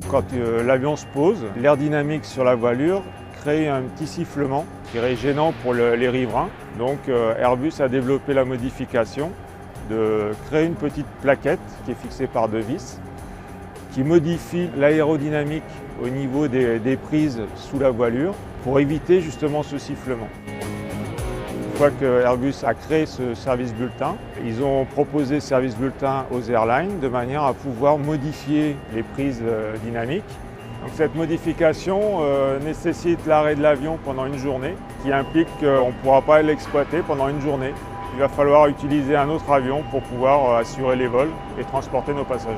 Quand l'avion se pose, l'air dynamique sur la voilure crée un petit sifflement qui est gênant pour les riverains. Donc Airbus a développé la modification de créer une petite plaquette qui est fixée par deux vis, qui modifie l'aérodynamique au niveau des prises sous la voilure pour éviter justement ce sifflement. Une fois que Airbus a créé ce service bulletin, ils ont proposé ce service bulletin aux airlines de manière à pouvoir modifier les prises dynamiques. Donc cette modification nécessite l'arrêt de l'avion pendant une journée, qui implique qu'on ne pourra pas l'exploiter pendant une journée. Il va falloir utiliser un autre avion pour pouvoir assurer les vols et transporter nos passagers.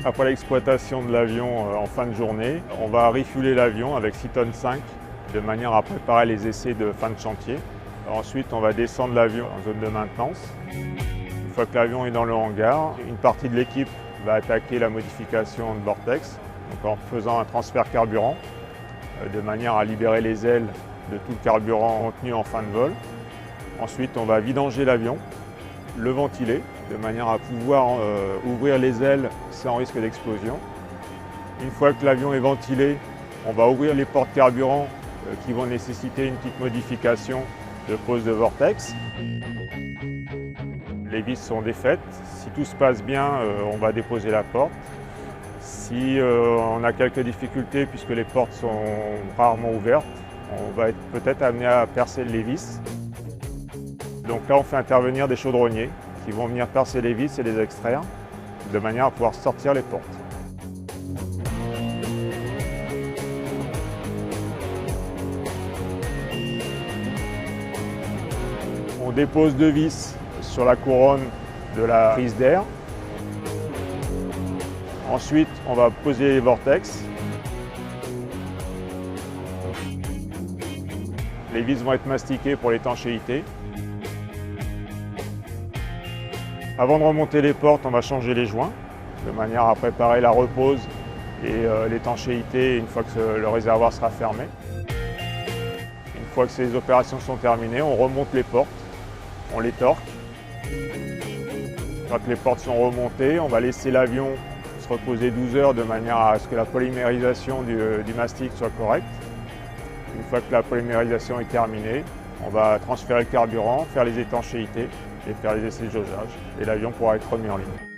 Après l'exploitation de l'avion en fin de journée, on va refueler l'avion avec 6,5 tonnes de manière à préparer les essais de fin de chantier. Ensuite, on va descendre l'avion en zone de maintenance. Une fois que l'avion est dans le hangar, une partie de l'équipe va attaquer la modification de Vortex, donc en faisant un transfert carburant, de manière à libérer les ailes de tout le carburant contenu en fin de vol. Ensuite, on va vidanger l'avion, le ventiler, de manière à pouvoir ouvrir les ailes sans risque d'explosion. Une fois que l'avion est ventilé, on va ouvrir les portes carburant qui vont nécessiter une petite modification de pose de vortex. Les vis sont défaites. Si tout se passe bien, on va déposer la porte. Si on a quelques difficultés puisque les portes sont rarement ouvertes, on va être peut-être amené à percer les vis. Donc là, on fait intervenir des chaudronniers qui vont venir percer les vis et les extraire de manière à pouvoir sortir les portes. On dépose deux vis sur la couronne de la prise d'air. Ensuite, on va poser les vortex. Les vis vont être mastiquées pour l'étanchéité. Avant de remonter les portes, on va changer les joints de manière à préparer la repose et l'étanchéité une fois que le réservoir sera fermé. Une fois que ces opérations sont terminées, on remonte les portes. On les torque. Quand les portes sont remontées, on va laisser l'avion se reposer 12 heures de manière à ce que la polymérisation du mastic soit correcte. Une fois que la polymérisation est terminée, on va transférer le carburant, faire les étanchéités et faire les essais de jaugeage. Et l'avion pourra être remis en ligne.